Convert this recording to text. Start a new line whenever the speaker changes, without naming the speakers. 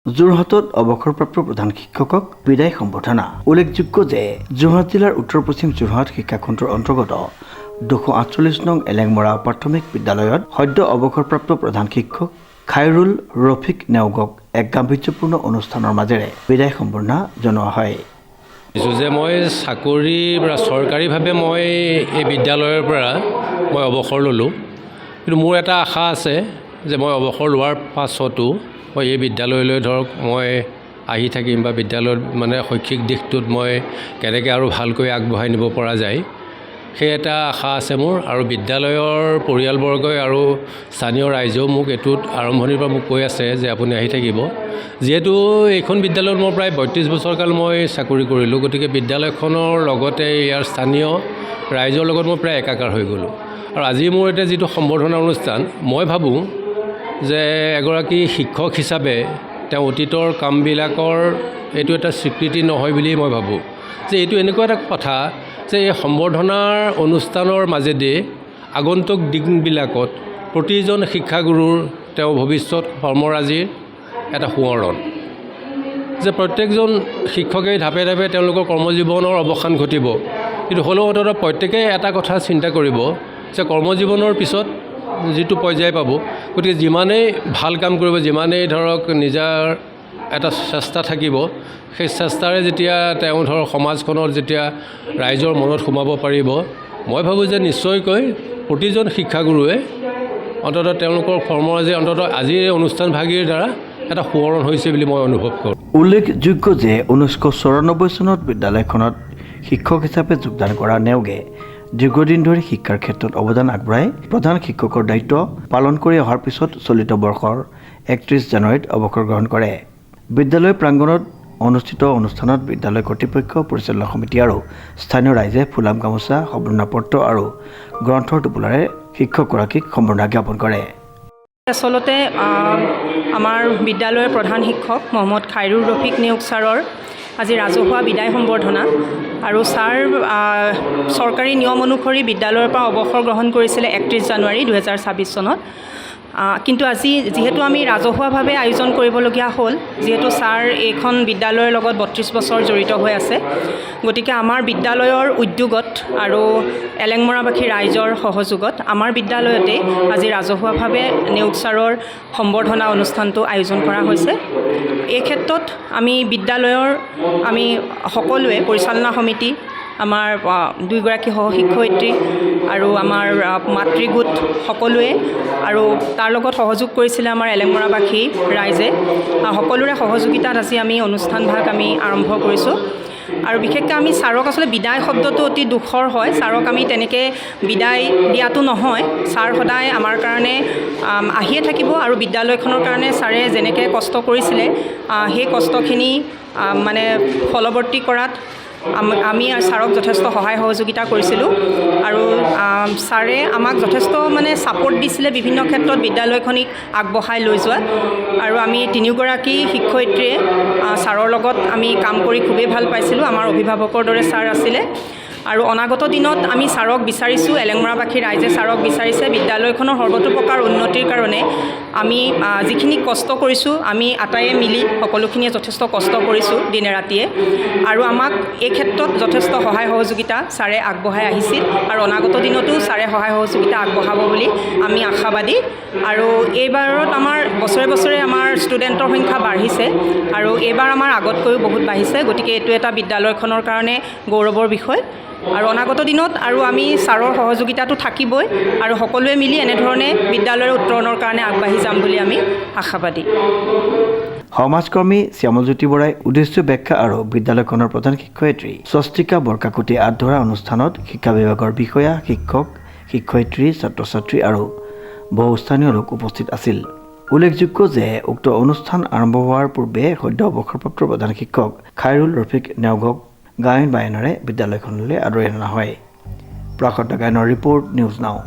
যোৰহাটত অৱসৰপ্ৰাপ্ত প্ৰধান শিক্ষকক বিদায় সম্বৰ্ধনা। উল্লেখযোগ্য যে যোৰহাট জিলাৰ উত্তৰ পশ্চিম যোৰহাট শিক্ষাখণ্ডৰ অন্তৰ্গত 248 নং এলেংমৰা প্ৰাথমিক বিদ্যালয়ত সদ্য অৱসৰপ্ৰাপ্ত প্ৰধান শিক্ষক খাইৰুল ৰফিক নেওগক এক গাম্ভীৰ্যপূৰ্ণ অনুষ্ঠানৰ মাজেৰে বিদায় সম্বৰ্ধনা জনোৱা হয়।
যে মই চাকৰি বা চৰকাৰীভাৱে মই এই বিদ্যালয়ৰ পৰা মই অৱসৰ ল'লোঁ, কিন্তু মোৰ এটা আশা আছে যে মই অৱসৰ লোৱাৰ পাছতো মই এই বিদ্যালয়লৈ ধৰক মই আহি থাকিম বা বিদ্যালয়ত মানে শৈক্ষিক দিশটোত মই কেনেকৈ আৰু ভালকৈ আগবঢ়াই নিব পৰা যায়, সেই এটা আশা আছে মোৰ। আৰু বিদ্যালয়ৰ পৰিয়ালবৰ্গই আৰু স্থানীয় ৰাইজেও মোক এইটোত আৰম্ভণিৰ পৰা মোক কৈ আছে যে আপুনি আহি থাকিব। যিহেতু এইখন বিদ্যালয়ত মই প্ৰায় 32 বছৰ কাল মই চাকৰি কৰিলোঁ, গতিকে বিদ্যালয়খনৰ লগতে ইয়াৰ স্থানীয় ৰাইজৰ লগত মই প্ৰায় একাকাৰ হৈ গ'লোঁ। আৰু আজি মোৰ এতিয়া যিটো সম্বৰ্ধনা অনুষ্ঠান, মই ভাবোঁ যে এগৰাকী শিক্ষক হিচাপে তেওঁ অতীতৰ কামবিলাকৰ এইটো এটা স্বীকৃতি নহয় বুলি মই ভাবোঁ। যে এইটো এনেকুৱা এটা কথা যে এই সম্বৰ্ধনাৰ অনুষ্ঠানৰ মাজেদি আগন্তুক দিনবিলাকত প্ৰতিজন শিক্ষাগুৰুৰ তেওঁ ভৱিষ্যত কৰ্মৰাজিৰ এটা সোঁৱৰণ, যে প্ৰত্যেকজন শিক্ষকেই ধাপে ধাপে তেওঁলোকৰ কৰ্মজীৱনৰ অৱসান ঘটিব, কিন্তু হ'লেও অন্ততঃ প্ৰত্যেকেই এটা কথা চিন্তা কৰিব যে কৰ্মজীৱনৰ পিছত যিটো পৰ্যায় পাব, গতিকে যিমানেই ভাল কাম কৰিব, যিমানেই ধৰক নিজৰ এটা চেষ্টা থাকিব, সেই চেষ্টাৰে যেতিয়া তেওঁ ধৰক সমাজখনত যেতিয়া ৰাইজৰ মনত সোমাব পাৰিব, মই ভাবোঁ যে নিশ্চয়কৈ প্ৰতিজন শিক্ষাগুৰুৱে অন্ততঃ তেওঁলোকৰ কৰ্মৰাজি অন্ততঃ আজিৰ এই অনুষ্ঠানভাগীৰ দ্বাৰা এটা সোঁৱৰণ হৈছে বুলি মই অনুভৱ কৰোঁ।
উল্লেখযোগ্য যে 1994 চনত বিদ্যালয়খনত শিক্ষক হিচাপে যোগদান কৰা নেওগে দীৰ্ঘদিন ধৰি শিক্ষাৰ ক্ষেত্ৰত অৱদান আগবঢ়াই প্ৰধান শিক্ষকৰ দায়িত্ব পালন কৰি অহাৰ পিছত চলিত বৰ্ষৰ 31 জানুৱাৰীত অৱসৰ গ্ৰহণ কৰে। বিদ্যালয় প্ৰাংগণত অনুষ্ঠিত অনুষ্ঠানত বিদ্যালয় কৰ্তৃপক্ষ, পৰিচালনা সমিতি আৰু স্থানীয় ৰাইজে ফুলাম গামোচা, সম্বৰ্ধনা পত্ৰ আৰু গ্ৰন্থৰ টোপোলাৰে শিক্ষকগৰাকীক সম্বৰ্ধনা জ্ঞাপন কৰে।
আচলতে আমাৰ বিদ্যালয়ৰ প্ৰধান শিক্ষক মহম্মদ খাইৰুল ৰফিক নেওগ ছাৰৰ আজি ৰাজহুৱা বিদায় সম্বৰ্ধনা। আৰু ছাৰ চৰকাৰী নিয়ম অনুসৰি বিদ্যালয়ৰ পৰা অৱসৰ গ্ৰহণ কৰিছিলে 31 জানুৱাৰী 2026 চনত। কিন্তু আজি যিহেতু আমি ৰাজহুৱাভাৱে আয়োজন কৰিবলগীয়া হ'ল, যিহেতু ছাৰ এইখন বিদ্যালয়ৰ লগত 32 বছৰ জড়িত হৈ আছে, গতিকে আমাৰ বিদ্যালয়ৰ উদ্যোগত আৰু এলেংমৰাবাসী ৰাইজৰ সহযোগত আমাৰ বিদ্যালয়তে আজি ৰাজহুৱাভাৱে নেওগ ছাৰৰ সম্বৰ্ধনা অনুষ্ঠানটো আয়োজন কৰা হৈছে। এই ক্ষেত্ৰত আমি বিদ্যালয়ৰ আমি সকলোৱে পৰিচালনা সমিতি, আমাৰ 2গৰাকী সহশিক্ষয়িত্ৰী আৰু আমাৰ মাতৃগোট সকলোৱে আৰু তাৰ লগত সহযোগ কৰিছিলে আমাৰ এলেংমৰাবাসী ৰাইজে। সকলোৰে সহযোগিতাত আজি আমি অনুষ্ঠানভাগ আমি আৰম্ভ কৰিছোঁ। আৰু বিশেষকৈ আমি ছাৰক আচলতে বিদায় শব্দটো অতি দুখৰ হয়, ছাৰক আমি তেনেকৈ বিদায় দিয়াটো নহয়। ছাৰ সদায় আমাৰ কাৰণে আহিয়ে থাকিব আৰু বিদ্যালয়খনৰ কাৰণে ছাৰে যেনেকৈ কষ্ট কৰিছিলে সেই কষ্টখিনি মানে ফলৱৰ্তী কৰাত আমি ছাৰক যথেষ্ট সহায় সহযোগিতা কৰিছিলোঁ। আৰু ছাৰে আমাক যথেষ্ট মানে ছাপোৰ্ট দিছিলে বিভিন্ন ক্ষেত্ৰত বিদ্যালয়খনিক আগবঢ়াই লৈ যোৱাত। আৰু আমি 3গৰাকী শিক্ষয়িত্ৰীয়ে ছাৰৰ লগত আমি কাম কৰি খুবেই ভাল পাইছিলোঁ। আমাৰ অভিভাৱকৰ দৰে ছাৰ আছিলে। আৰু অনাগত দিনত আমি ছাৰক বিচাৰিছোঁ, এলেংমৰাবাসী ৰাইজে ছাৰক বিচাৰিছে বিদ্যালয়খনৰ সৰ্বতোপ্ৰকাৰ উন্নতিৰ কাৰণে আমি যিখিনি কষ্ট কৰিছোঁ, আমি আটাইয়ে মিলি সকলোখিনিয়ে যথেষ্ট কষ্ট কৰিছোঁ দিনে ৰাতিয়ে। আৰু আমাক এই ক্ষেত্ৰত যথেষ্ট সহায় সহযোগিতা ছাৰে আগবঢ়াই আহিছিল আৰু অনাগত দিনতো ছাৰে সহায় সহযোগিতা আগবঢ়াব বুলি আমি আশাবাদী। আৰু এইবাৰত আমাৰ বছৰে বছৰে আমাৰ ষ্টুডেণ্টৰ সংখ্যা বাঢ়িছে আৰু এইবাৰ আমাৰ আগতকৈও বহুত বাঢ়িছে, গতিকে এইটো এটা বিদ্যালয়খনৰ কাৰণে গৌৰৱৰ বিষয়। আৰু অনাগত দিনত আৰু আমি ছাৰৰ সহযোগিতাটো থাকিবই আৰু সকলোৱে মিলি এনেধৰণে বিদ্যালয়ৰ উত্তৰণৰ কাৰণে আগবাঢ়ি যাম বুলি আমি আশাবাদী।
সমাজকৰ্মী শ্যামলজ্যোতি বৰাই উদ্দেশ্য ব্যাখ্যা আৰু বিদ্যালয়খনৰ প্ৰধান শিক্ষয়িত্ৰী স্বস্তিকা বৰকাকতি আঁতধৰা অনুষ্ঠানত শিক্ষা বিভাগৰ বিষয়া, শিক্ষক, শিক্ষয়িত্ৰী, ছাত্ৰ ছাত্ৰী আৰু বহু স্থানীয় লোক উপস্থিত আছিল। উল্লেখযোগ্য যে উক্ত অনুষ্ঠান আৰম্ভ হোৱাৰ পূৰ্বে সদ্য অৱসৰপ্ৰাপ্ত প্ৰধান শিক্ষক খাইৰুল ৰফিক নেওগক গায়ন বায়নেৰে বিদ্যালয়খনলৈ আদৰি অনা হয়। প্ৰকাশ গায়নৰ ৰিপৰ্ট, নিউজ নাও।